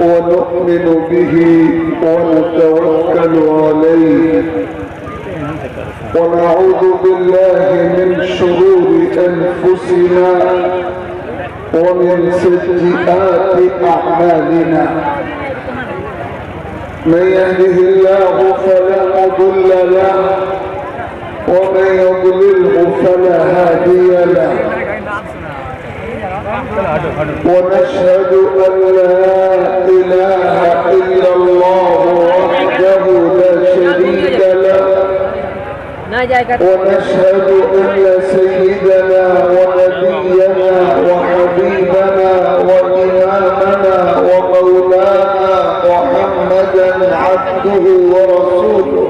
ونؤمن به ونتوكل عليه ونعوذ بالله من شرور أنفسنا ومن سيئات أعمالنا من يهده الله فلا مضل له ومن يضلله فلا هادي له ونشهد أن لا إله إلا الله وحده لا شريك له ونشهد أن سيدنا ونبينا وحبيبنا وإمامنا ومولانا محمدا عبده ورسوله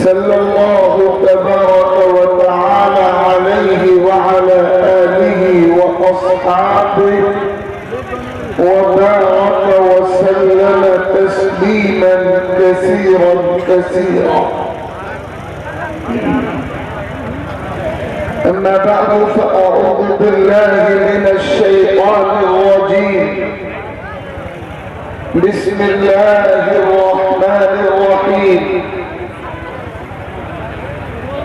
صلى الله تبارك وتعالى عليه وعلى آله وأصحابه وبارك وسلم تسليما كثيرا كثيرا. أما بعد فأعوذ بالله من الشيطان الرجيم. بسم الله الرحمن الرحيم.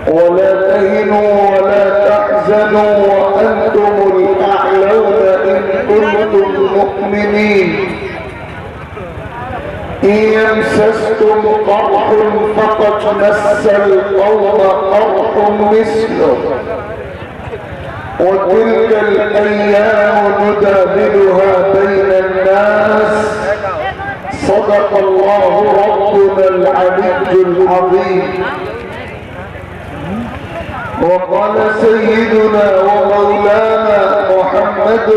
ولا تهنوا ولا تحزنوا وأنتم الأعلون إن كنتم مؤمنين. إن يمسسكم قرح فقد مس القوم قرح مثله وتلك الأيام نداولها بين الناس. صدق الله ربنا العلي العظيم. وقال سيدنا ومولانا محمد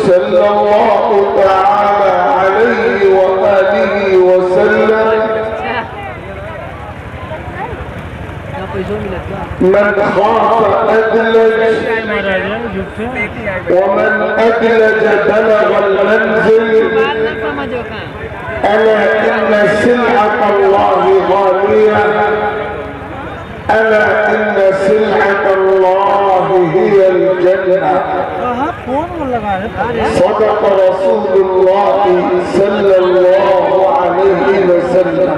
صلى الله تعالى عليه وآله وسلم: من خاف أدلج ومن أدلج بلغ المنزل. ألا إن سلعة الله غالية. ألا إن سلعة الله هي الجنة. صدق رسول الله صلى الله عليه وسلم.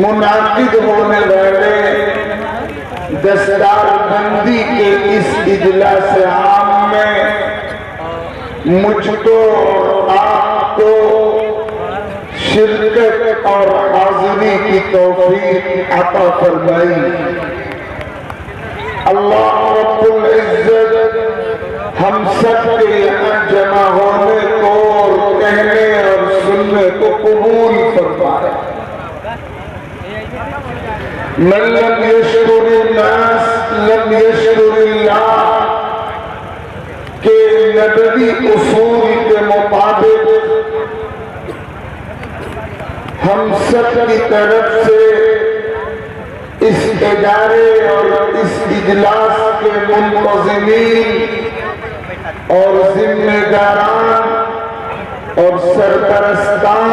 منعقد ہونے والے دستار بندی کے اس اجلاس عام میں مجھ کو اور آپ کو شرکت اور حاضری کی توفیق عطا فرمائی۔ اللہ رب العزت ہم سب کے یہاں جمع ہونے کو اور کہنے اور سننے کو قبول فرمائے۔ من لم یشکر الناس لم یشکر اللہ کے نبوی اصول کے مطابق ہم سب کی طرف سے اس ادارے اور اس اجلاس کے منتظمین اور ذمہ داران اور سرپرستان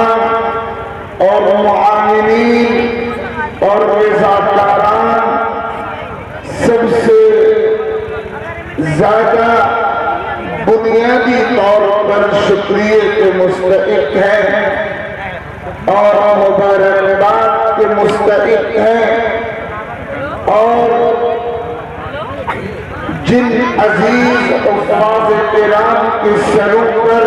اور معاونین اور رضاکاران سب سے زیادہ بنیادی طور پر شکریہ کے مستحق ہیں اور مبارکباد کے مستحق ہیں، اور جن عزیز حفاظ کرام کے سروں پر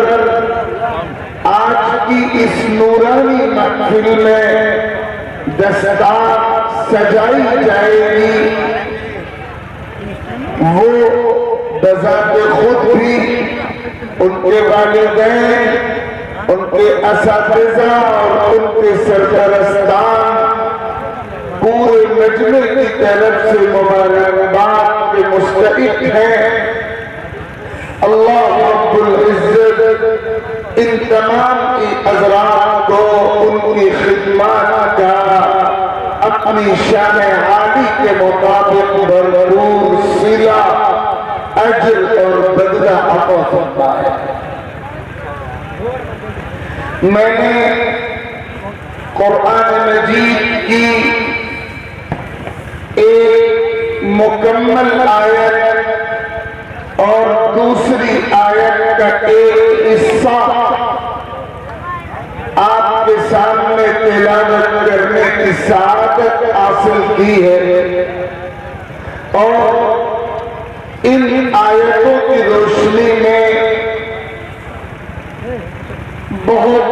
آج کی اس نورانی محفل میں دستار سجائی جائے گی، وہ بذات خود بھی ان کے والدین، ان کے اساتذہ اور ان کے سرپرستان پورے مجمع کی طرف سے مبارکباد کے مستحق ہیں۔ اللہ رب العزت ان تمام کی حضرات کو ان کی خدمات کا اپنی شان عالی کے مطابق بھرپور صلہ اجر اور بدلہ عطا فرمائے۔ میں نے قرآن مجید کی ایک مکمل آیت اور دوسری آیت کا ایک حصہ آپ کے سامنے تلاوت کرنے کی سعادت حاصل کی ہے، اور ان آیتوں کی روشنی میں بہت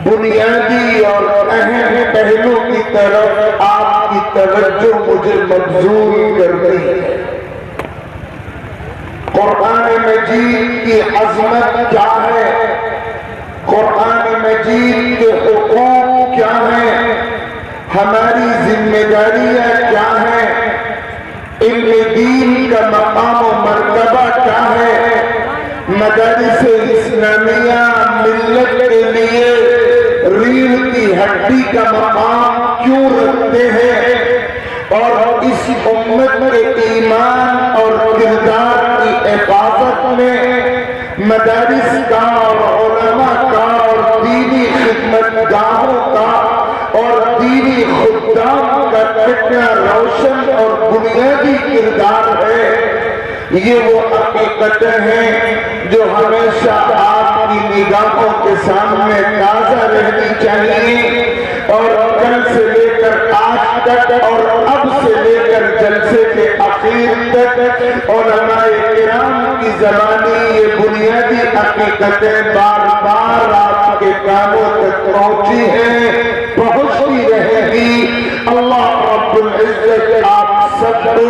بنیادی اور اہم پہلو کی طرف آپ کی توجہ مجھے مبذول کرنی ہے۔ قرآن مجید کی عظمت کیا ہے، قرآن مجید کے حقوق کیا ہیں، ہماری ذمہ داریاں کیا ہیں، علم دین کا مقام و مرتبہ کیا ہے، مدارس اسلامیہ ملت کے لیے ریڑھ کی ہڈی کا مقام کیوں رکھتے ہیں، اور اس امت کے ایمان اور کردار کی حفاظت میں مدارس کا اور علماء کا اور دینی خدمت گاہوں کا اور دینی خدام کا کتنا روشن اور بنیادی کردار ہے۔ یہ وہ حقیقتیں ہیں جو ہمیشہ آپ کی نگاہوں کے سامنے تازہ رہنی چاہیے، اور کل سے لے کر آج تک اور اب سے لے کر جلسے کے اخیر تک علماء کرام کی زبانی یہ بنیادی حقیقتیں بار بار آپ کے کانوں تک پہنچی ہیں، پہنچتی رہے گی۔ اللہ رب العزت آپ سب کو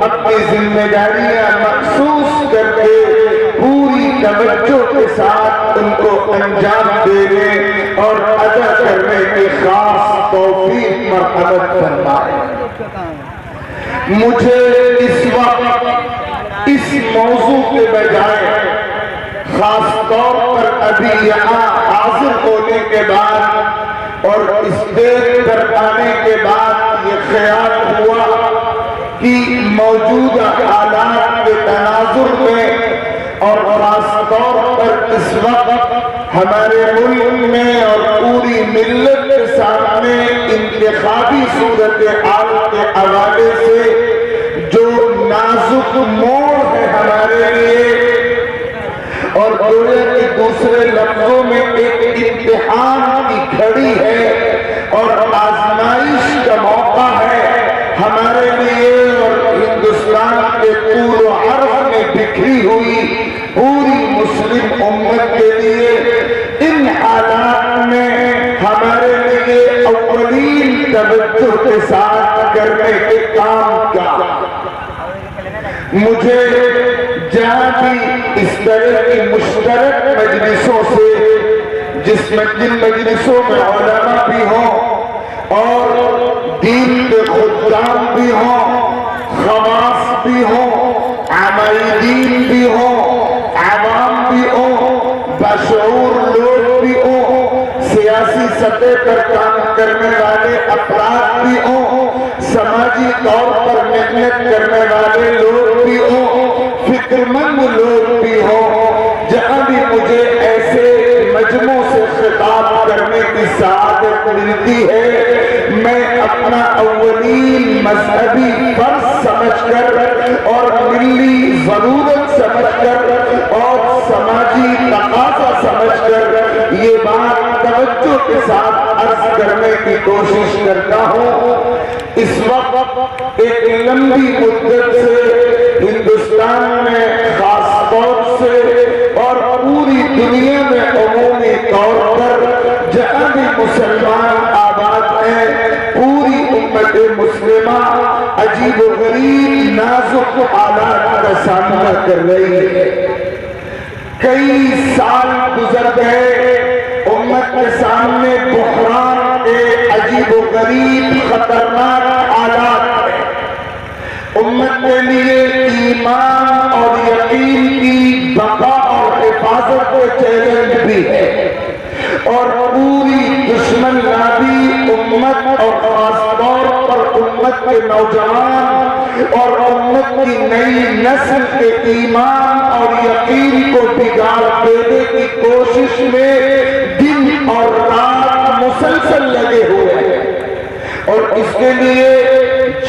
اپنی ذمہ داریاں محسوس کر کے پوری توجہ کے ساتھ ان کو انجام دینے اور ادا کرنے کی خاص توفیق مرحمت فرمائے۔ مجھے اس وقت اس موضوع کے بجائے خاص طور پر ابھی یہاں حاضر ہونے کے بعد اور اسٹیج پر آنے کے بعد یہ خیال ہوا کہ موجودہ حالات کے تناظر میں اور خاص طور پر اس وقت ہمارے ملک میں اور پوری ملت کے سامنے انتخابی صورتحال کے حوالے سے جو نازک موڑ ہے ہمارے لیے، اور گویا کے دوسرے لفظوں میں ایک امتحان کی گھڑی ہے اور آزمائش توجہ کے ساتھ کرنے کے کام کیا؟ مجھے جہاں بھی اس طرح کی مشترک مجلسوں سے، جن مجلسوں میں علماء بھی ہوں اور دین کے خدام بھی ہوں، خواص بھی ہوں، عاملین بھی ہوں، عوام بھی ہوں، بشعور لوگ بھی ہوں، سیاسی سطح پر کام کرنے والے افراد بھی ہوں، سماجی طور پر محنت کرنے والے لوگ بھی ہوں، فکر مند لوگ بھی ہوں، جہاں بھی مجھے ایسے مجموع سے خطاب کرنے کی سعادت ملتی ہے، میں اپنا اولین مذہبی فرض سمجھ کر اور ملی ضرورت سمجھ کر اور سماجی تقاضا سمجھ کر یہ بات توجہ کے ساتھ عرض کرنے کی کوشش کرتا ہوں۔ اس وقت ایک لمبی مدت سے ہندوستان میں خاص طور سے اور پوری دنیا میں عمومی طور پر جہاں بھی مسلمان آباد ہیں، پوری امت مسلمہ عجیب و غریب نازک حالات کا سامنا کر رہی ہے۔ کئی سال گزر گئے، امت کے سامنے بحران کے عجیب و غریب خطرناک حالات ہیں۔ امت کے لیے ایمان اور یقین کی بقا اور حفاظت کے چیلنج بھی ہے، اور پوری دشمن نابی امت اور خاص طور پر امت کے نوجوان اور امت کی نئی نسل کے ایمان اور یقین کو بگاڑ دینے کی کوشش میں دن اور رات مسلسل لگے ہوئے ہیں، اور اس کے لیے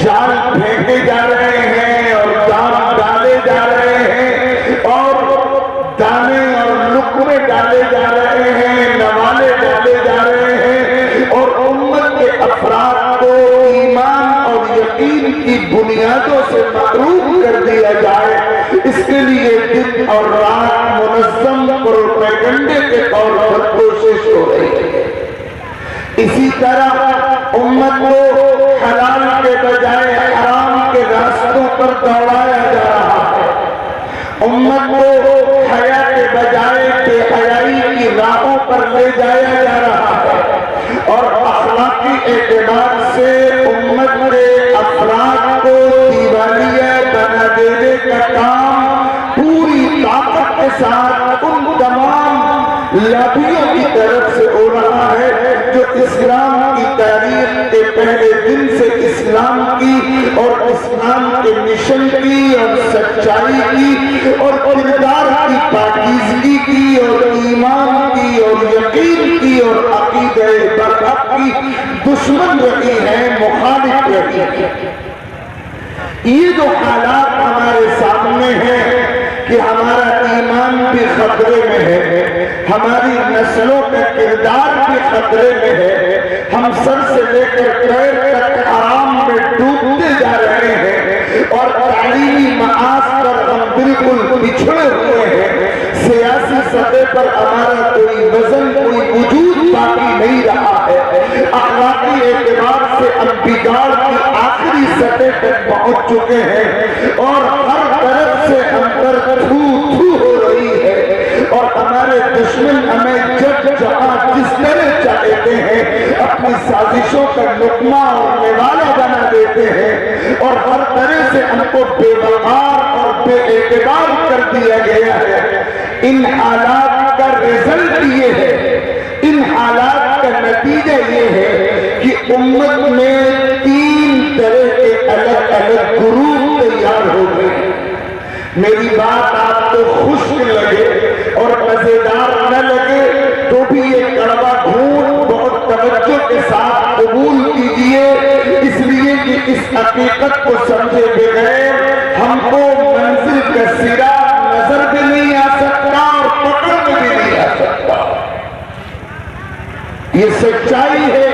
جال پھینکے جا رہے ہیں اور دام ڈالے جا رہے ہیں اور دانے اور لقمے ڈالے جا رہے ہیں، نوالے ڈالے جا رہے ہیں، اور امت کے افراد کو ایمان اور یقین کی بنیادوں سے محروم کر دیا جائے، اس کے لیے دن اور رات منظم پروپیگنڈے کے طور پر کوشش ہو رہی ہے۔ اسی طرح امت کو حلال کے بجائے حرام کے راستوں پر دوڑایا جا رہا ہے، امت کو حیا کے بجائے بے حیائی کی راہوں پر لے جایا جا رہا ہے، اور اخلاقی اعتبار سے امت کے افراد کو دیوالیہ بنا دینے کا کام پوری طاقت کے ساتھ ان تمام لابیوں کی طرف سے ہو رہا ہے جو اسلام کی تاریخ کے پہلے دن سے اسلام کی اور اسلام کے مشن کی اور سچائی کی اور کردار کی پاکیزگی کی اور ایمان کی اور یقین کی اور عقیدہ برحق کی دشمن رہی ہے، مخالف رہی ہے۔ یہ جو حالات ہمارے سامنے ہیں کہ ہمارا ایمان بھی خطرے میں ہے، ہماری نسلوں کا کردار بھی خطرے میں ہے، ہم سر سے لے کر پیر تک حرام میں ڈوبتے جا رہے ہیں، اور تعلیمی معاش پر ہم بالکل پچھڑے ہوئے ہیں، سیاسی سطح پر ہمارا کوئی وزن کوئی وجود باقی نہیں رہا ہے، اخلاقی اعتبار سے ہم بگاڑ کی آخری سطح تک پہنچ چکے ہیں، اور ہر طرف سے ہم پر تھو تھو ہو رہی ہے، اور ہمارے دشمن ہمیں جب جہاں جس طرح چاہتے ہیں اپنی سازشوں کا لقمہ اور نوالا بنا دیتے ہیں، اور ہر طرح سے ہم کو بے وقار اور بے اعتبار کر دیا گیا ہے۔ ان حالات کا رزلٹ یہ ہے، ان حالات کا نتیجہ یہ ہے کہ امت میں تین طرح کے الگ الگ گروپ تیار ہو گئے۔ میری بات آپ کو خشک لگے اور مزیدار نہ لگے تو بھی یہ کڑوا گھونٹ بہت توجہ کے ساتھ قبول کیجئے، اس لیے کہ اس حقیقت کو سمجھے بغیر ہم کو منزل کا سرا نظر بھی نہیں آ سکتا اور پکڑ میں بھی نہیں آ سکتا۔ یہ سچائی ہے،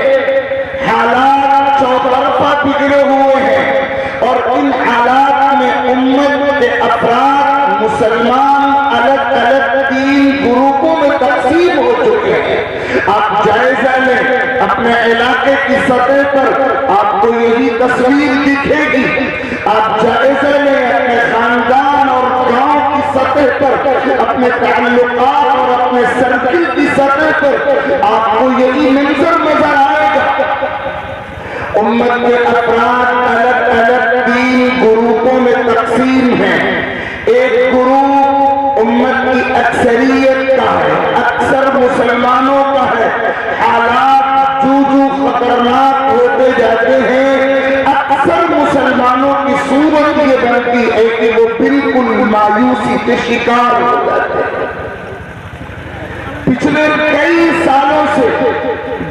حالات چوطرفہ بگڑے ہوئے ہیں، اور ان حالات میں امت کے افراد مسلمان الگ الگ تین گروپوں میں تقسیم ہو چکے ہیں۔ آپ جائزہ لیں اپنے علاقے کی سطح پر آپ کو یہی تصویر دکھے گی. آپ جائزہ لیں اپنے خاندان اور گاؤں کی سطح پر, اپنے تعلقات اور اپنے سرکل کی سطح پر آپ کو یہی منظر نظر آئے گا. امت کے افراد الگ الگ 3 گروپوں میں تقسیم ہیں. ایک گروپ امت کی اکثریت کا ہے, اکثر مسلمانوں کا ہے. حالات جو خطرناک ہوتے جاتے ہیں, اکثر مسلمانوں کی صورت یہ بنتی ہے کہ وہ بالکل مایوسی کے شکار ہو جاتے ہیں. پچھلے کئی سالوں سے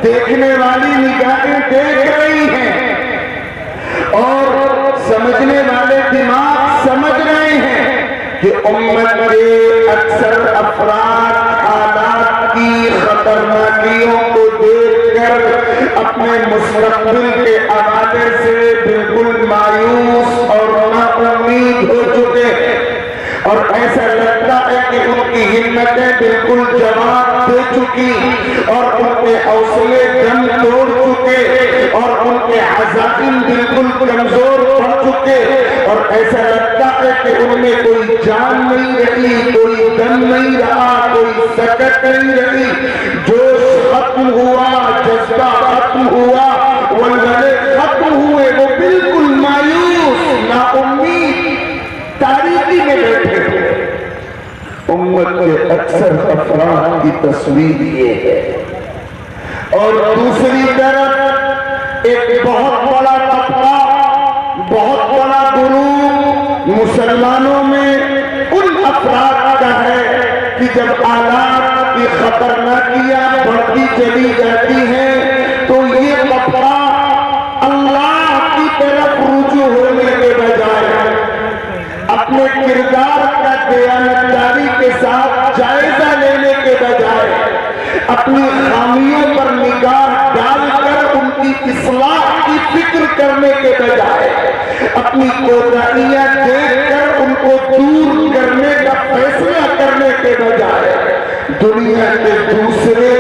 دیکھنے والی نگاہیں دیکھ رہی ہیں اور سمجھنے والے دماغ سمجھ رہے ہیں کہ امت کے اکثر افراد حالات کی خطرناکیوں کو دیکھ کر اپنے مستقبل کے حوالے سے بالکل مایوس اور نا امید ہو چکے ہیں, اور ایسا لگتا ہے کہ ان کی ہمتیں بالکل جواب دے چکی اور ان کے حوصلے دم توڑ چکے اور ان کے عزائم بالکل کمزور پڑ چکے, اور ایسا لگتا ہے کہ ان میں کوئی جان نہیں رہی, کوئی دم نہیں رہا, کوئی سکت نہیں رہی. جوش ختم ہوا, جذبہ ختم ہوا, ولولے ختم ہوئے, وہ بالکل مایوس نا امید تاریخی میں بیٹھے ہوئے. امت کے اکثر افراد کی تصویر یہ ہے. اور دوسری طرف ایک بہت بڑا طبقہ, بہت بڑا گروپ مسلمانوں میں ان افراد کا ہے کہ جب حالات کی خطرناکیاں بڑھتی چلی جاتی ہیں تو یہ طبقہ اللہ کی طرف رجوع ہونے کے بجائے اپنے کردار کا دیانتداری کے ساتھ جائزہ لینے کے بجائے اپنی خامیوں پر نگاہ ڈال کر ان کی اصلاح کی فکر کرنے کے بجائے اپنی کوتاہیاں دیکھ کر ان کو دور کرنے کا فیصلہ کرنے کے بجائے دنیا کے دوسرے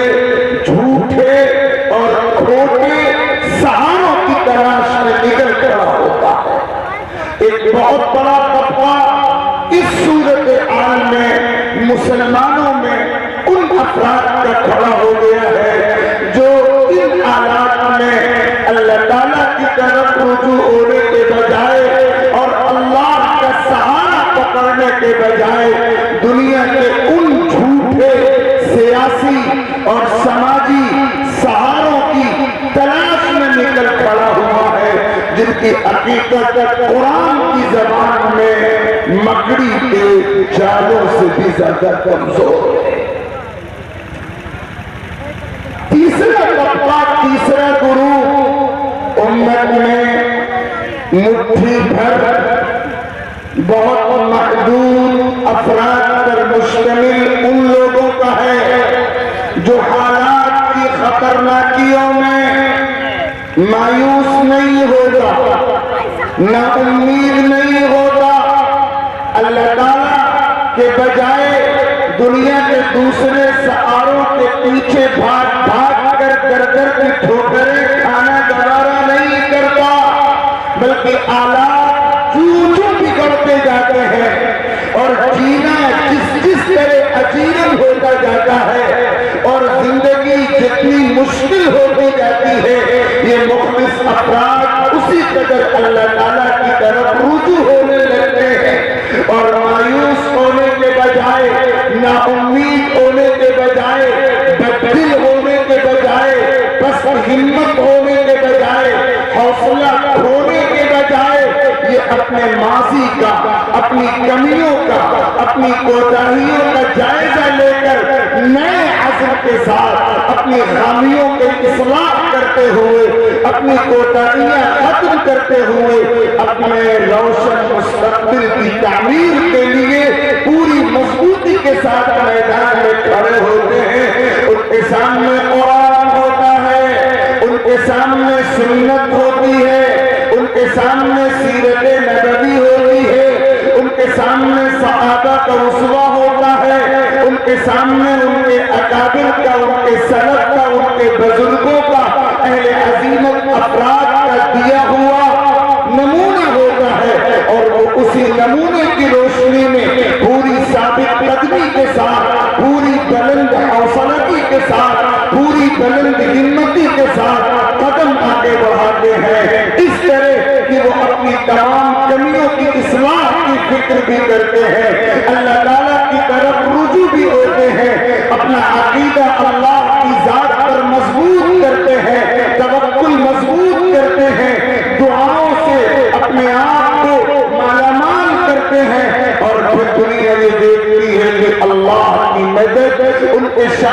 جھوٹے اور کھوٹے سہاروں کی تلاش میں نکل کھڑا ہوتا ہے. ایک بہت بڑا طبقہ اس صورتحال میں مسلمانوں میں ان افراد کا کھڑا ہو گیا ہے جو ان حالات میں اللہ تعالیٰ کی طرف رجوع ہونے کے بجائے اور اللہ کا سہارا پکڑنے کے بجائے دنیا کے ان جھوٹے سیاسی اور سماجی سہاروں کی تلاش میں نکل کھڑا ہوا ہے جن کی حقیقت قرآن کی زبان میں مکڑی کے جالوں سے بھی زیادہ کمزور ہے. تیسرا طبقہ, تیسرا گروپ امت میں مٹھی بھر بہت محدود افراد پر مشتمل ان لوگوں کا ہے جو حالات کی خطرناکیوں میں مایوس نہیں ہوتا, نا امید نہیں ہوتا, اللہ تعالیٰ کے بجائے دنیا کے دوسرے سہاروں کے پیچھے بھاگ بھاگ کر در کی ٹھوکریں کھانا گوارا نہیں کرتا, بلکہ حالات جو بگڑتے جاتے ہیں اور جینا جس طرح عجیب ہوتا جاتا ہے اور زندگی جتنی مشکل ہوتی جاتی ہے یہ مخلص افراد اسی قدر اللہ تعالیٰ کی طرف رجوع ہونے لگتے ہیں اور مایوس ہونے کے بجائے, نا امید ہونے کے بجائے, بددل ہونے کے بجائے, بس ہمت ہونے کے بجائے, حوصلہ کھونے کے بجائے یہ اپنے ماضی کا, اپنی کمیوں کا, اپنی کوتاہیوں کا جائزہ لے کر نئے عزم کے ساتھ اپنی خامیوں کے اصلاح کرتے ہوئے, اپنی کوتاہیاں ختم کرتے ہوئے اپنے روشن مستقبل کی تعمیر کے لیے پوری مضبوطی کے ساتھ میدان میں کھڑے ہوتے ہیں. ان کے سامنے قرآن ہوتا ہے, ان کے سامنے سنت ہوتی ہے, ان کے سامنے سیرت نبوی ہوتی ہے, ان کے سامنے صحابہ کا اسوہ ہوتا ہے, ان کے سامنے ان کے اکابر کا, ان کے سلف کا, ان کے بزرگوں کا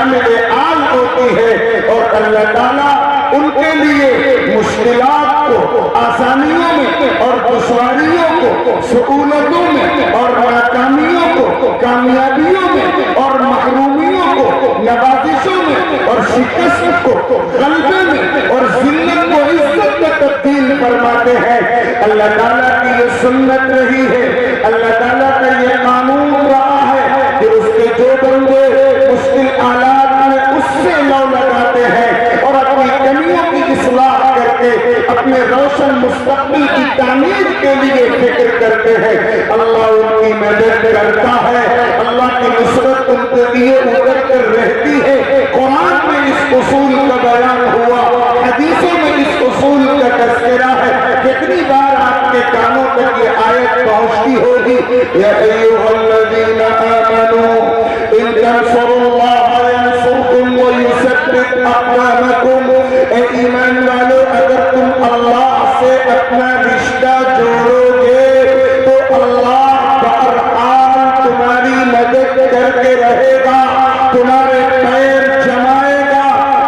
شامل آل ہوتی ہے، اور اللہ تعالیٰ ان کے لیے مشکلات کو آسانیوں میں اور دشواریوں کو سہولتوں میں اور ناکامیوں کو کامیابیوں میں اور محرومیوں کو نوازشوں میں اور شکست کو غلبے میں اور ذلت کو عزت میں تبدیل فرماتے ہیں۔ اللہ تعالیٰ کی یہ سنت رہی ہے، اللہ تعالیٰ کا یہ قانون رہا ہے کہ اس کے جو بندے مشکل حالات میں اس سے لو لگاتے ہیں اور اپنی کمیوں کی اصلاح کر کے اپنے روشن مستقبل کی تعمیر کے لیے فکر کرتے ہیں، اللہ ان کی مدد کرتا ہے، اللہ کی نصرت ان کے لیے ابھر کر رہتی ہے۔ قرآن میں اس اصول کا بیان ہوا، حدیثوں میں اس اصول کا تذکرہ ہے۔ کتنی بار آپ کے کانوں تک یہ آیت پہنچتی ہوگی، یا ایھا الذین آمنوا ان تنصروا اللہ ینصرکم ویثبت اقدامکم۔ اے ایمان والو، اگر تم اللہ سے اپنا رشتہ جوڑو گے تو اللہ بہرحال تمہاری مدد کرتے رہے گا، تمہارے پیر جمائے گا،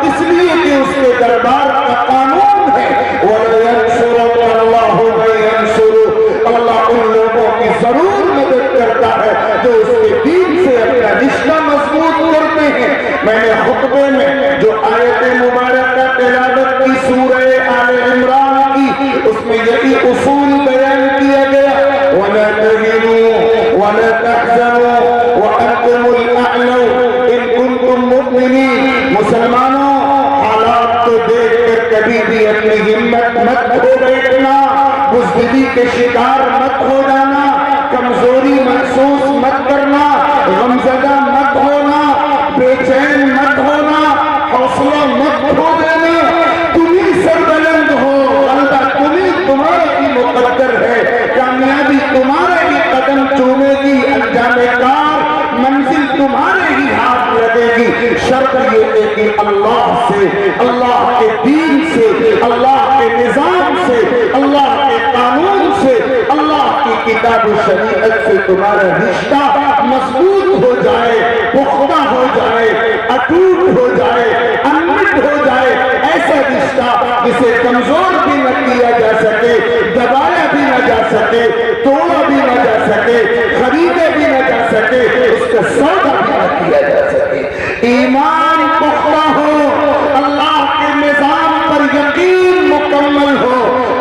اس لیے کہ اس کے دربار کا قانون ہے وَلَيَنْصُرَنَّ اللَّهُ مَن يَنْصُرُهُ۔ اللہ ان لوگوں کی ضرور مدد کرتا ہے جو اس کے دین سے اپنا رشتہ مضبوط کرتے ہیں۔ میں نے خطبے میں جو آیت مبارکہ تلاوت کی سورہ آل عمران کی، اس میں یہی اصول بیان کیا گیا، وَلَا تَهِنُوا وَلَا تَحْزَنُوا وَأَنْتُمُ الْأَعْلَوْنَ إِن كُنتُم مُّؤْمِنِينَ۔ مسلمانوں، حالات کو دیکھ کر کبھی بھی اپنی ہمت مت کھو بیٹھنا، بزدلی کے شکار مت ہو جانا، کمزوری محسوس مت کرنا، غمزدہ مت ہونا، بے چین مت ہونا، حوصلہ مت کھو دینا۔ تمہیں سربلند ہو، غلبہ تمہارا ہی مقدر ہے، کامیابی تمہارے ہی قدم چومے گی، انجام کار منزل تمہارے ہی ہاتھ لگے گی۔ شرط یہ ہے کہ اللہ سے، اللہ کے دین سے، اللہ کے نظام سے، اللہ کے قانون سے، اللہ کی کتاب و شریعت سے تمہارا رشتہ مضبوط ہو جائے، پختہ ہو جائے، اٹوٹ ہو جائے، انمٹ ہو جائے، ایسا رشتہ جسے کمزور بھی نہ کیا جا سکے، دبایا بھی نہ جا سکے، توڑا بھی نہ جا سکے، خریدے بھی نہ جا سکے، اس کا سودا بھی نہ کیا جا سکے۔ ایمان پختہ ہو، اللہ کے نظام پر یقین مکمل ہو،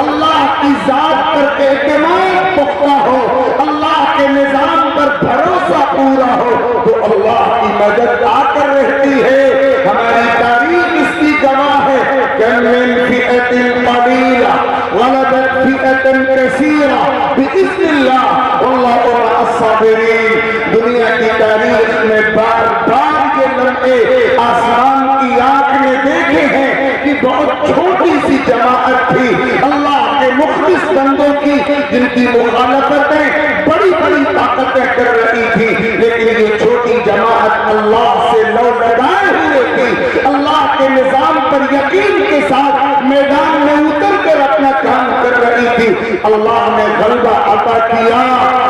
اللہ کی ذات پر اعتماد پختہ ہو، اللہ کے نظام پر بھروسہ پورا ہو، تو اللہ کی مدد آ کر رہتی ہے۔ ہماری تاریخ اس کی گواہ ہے، كم من فئة قليلة غلبت فئة كثيرة بإذن الله والله مع الصابرين۔ دنیا کی تاریخ میں بار بار یہ لمحے آسمان کی آنکھ نے دیکھے ہیں کہ بہت چھوٹی سی جماعت تھی اللہ کے مخلص بندوں کی، جن کی مخالفتیں بڑی بڑی طاقتیں کر رہی تھی، لیکن یہ چھوٹی جماعت اللہ سے لو لگائے ہوئے تھی، اللہ کے نظام پر یقین کے ساتھ میدان میں اتر کر اپنا کام کر رہی تھی۔ اللہ نے غلبہ عطا کیا،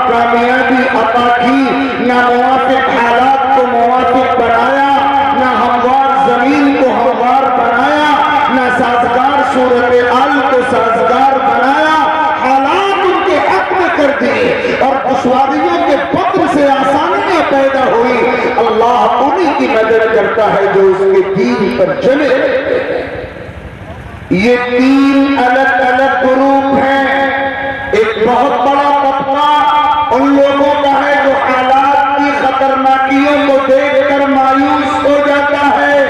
کامیابی عطا کی، نہ موافق حالات کو موافق بنایا، نہ ہموار زمین کو ہموار بنایا، نہ سازگار صورتحال کو سازگار بنایا، حالات ان کے حق میں کر دیے اور دشواریوں کے فقر سے آسانیاں پیدا ہوئی۔ اللہ انہی کی مدد کرتا ہے جو اس کے دین پر چلے۔ یہ تین الگ الگ گروپ ہیں۔ ایک بہت بڑا طبقہ ان لوگوں کا ہے جو حالات کی خطرناکیوں کو دیکھ کر مایوس ہو جاتا ہے۔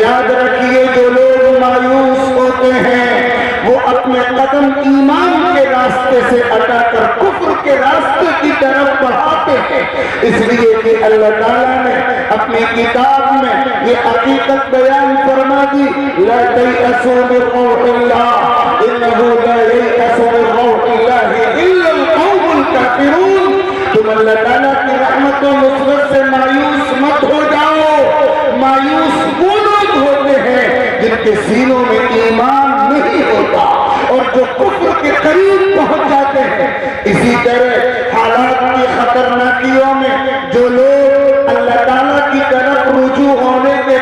یاد رکھیے، جو لوگ مایوس ہوتے ہیں وہ اپنے قدم ایمان کے راستے سے ہٹا کر کفر کے راستے کی طرف بڑھاتے ہیں، اس لیے کہ اللہ تعالیٰ نے اپنی کتاب میں یہ حقیقت بیان فرما دی، لا تیأسوا من روح اللہ انہ لا ییأس من روح اللہ الا القوم الکافرون۔ تم اللہ تعالیٰ کی رحمت و نصرت سے مایوس مت ہو جاؤ۔ مایوس وہ لوگ ہوتے ہیں جن کے سینوں میں ایمان نہیں ہوتا اور جو کفر کے قریب پہنچ جاتے ہیں۔ اسی طرح حالات کی خطرناکیوں میں جو لوگ اللہ تعالیٰ کی طرف رجوع ہونے کے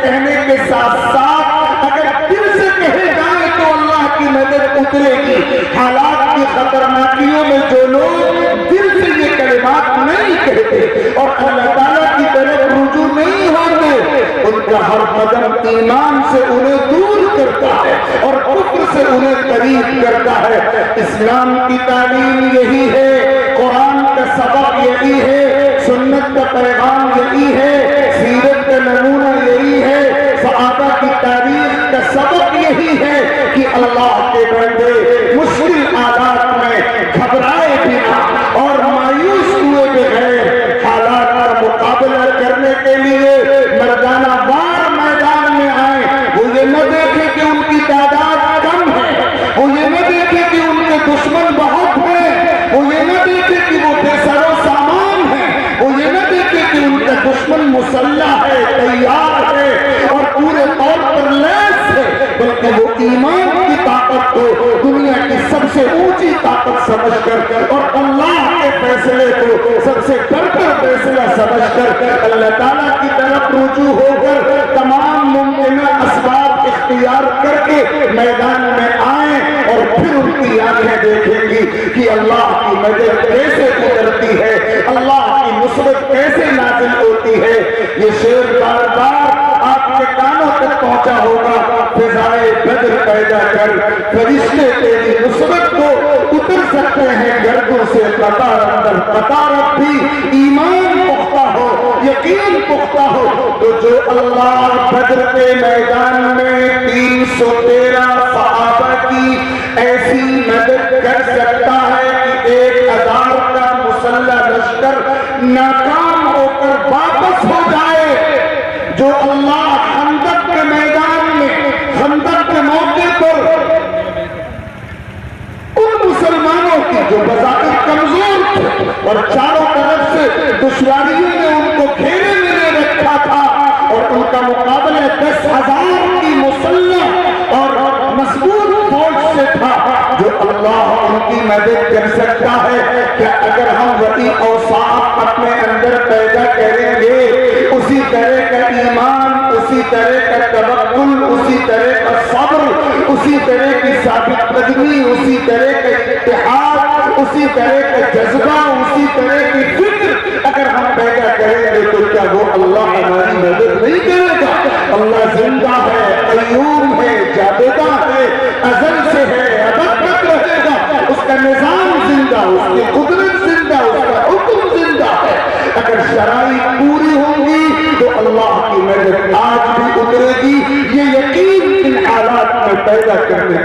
کہنے کے ساتھ ساتھ اگر دل سے کہے جائے تو اللہ کی مدد اترے گی. حالات کی خطرناکیوں میں جو لوگ دل سے یہ کلمات نہیں کہتے اور اللہ تعالیٰ کی طرف رجوع نہیں ہوتے، ان کا ہر قدم ایمان سے انہیں دور کرتا ہے اور کفر سے انہیں قریب کرتا ہے. اسلام کی تعلیم یہی ہے، قرآن کا سبق یہی ہے، سنت کا پیغام یہی ہے، سیرت کا نمونہ یہی ہے، صحابہ کی تاریخ کا سبق یہی ہے کہ اللہ کے بندے مشکل حالات میں گھبرائے بنا اور مایوس ہوئے بغیر حالات کا مقابلہ کرنے کے لیے مردانہ وار میدان میں آئے. وہ یہ نہ دیکھے کہ ان کی تعداد کم ہے، وہ یہ نہ دیکھے کہ ان کے دشمن بہت ہیں، وہ یہ نہ دیکھے کہ وہ بے سر و سامان ہیں، وہ یہ نہ دیکھے کہ ان کا دشمن مسلح ہے، تیار ہے اور پورے طور پر لیس ہے، بلکہ وہ ایمان کی طاقت کو دنیا کی سب سے اونچی طاقت سمجھ کر اور اللہ کے فیصلے کو سب سے بڑھتر فیصلہ سمجھ کر اللہ تعالیٰ کی طرف رجوع ہو کر تمام ممکنہ اسباب اختیار کر کے میدان میں آئیں اور پھر ان کی آنکھیں دیکھیں گی کہ اللہ کی مدد کیسے اترتی ہے، اللہ کی نصرت کیسے نازل ہوتی ہے. یہ شعر بار بار آپ کے کانوں تک پہنچا ہوگا. فضائے بدر پیدا کر فرشتے تیری نصرت کو اتر سکتے ہیں گردوں سے قطار اندر قطار. اب بھی ایمان پختہ ہو، یقین پختہ ہو تو جو اللہ بدر کے میدان میں 313 صحابہ کی ایسی مدد کر سکتا ہے کہ 1000 کا مسلح لشکر ناکام ہو کر واپس ہو جائے، جو اللہ خندق کے میدان میں خندق کے موقع پر ان مسلمانوں کی جو بظاہر کمزور تھے اور چاروں طرف سے دشواریوں نے ان کو گھیرے میں رکھا تھا اور ان کا مقابلہ 10,000 کی مسلح اور مضبوط فوج سے تھا، جو اللہ ان کی مدد کر سکتا ہے. کہ اگر ہم وہی اوصاف اپنے اندر پیدا کریں گے، اسی طرح کا ایمان، اسی طرح کا توکل، اسی طرح کا صبر، اسی طرح کی ثابت قدمی، اسی طرح کا اتحاد، اسی طرح کا جذبہ، اسی طرح کی فکر اگر ہم پیدا کریں گے تو کیا وہ اللہ ہماری مدد نہیں کرے گا؟ اللہ زندہ ہے، قیوم ہے، جاویدہ ہے، ازل سے ہے، ابد تک رہے گا. اس کا نظام زندہ، اس کی قدرت زندہ، اس کا حکم زندہ ہے. اگر شرائط پوری ہوں گی تو اللہ کی مدد آج بھی اترے گی. یہ یقین ان حالات میں پیدا کرنے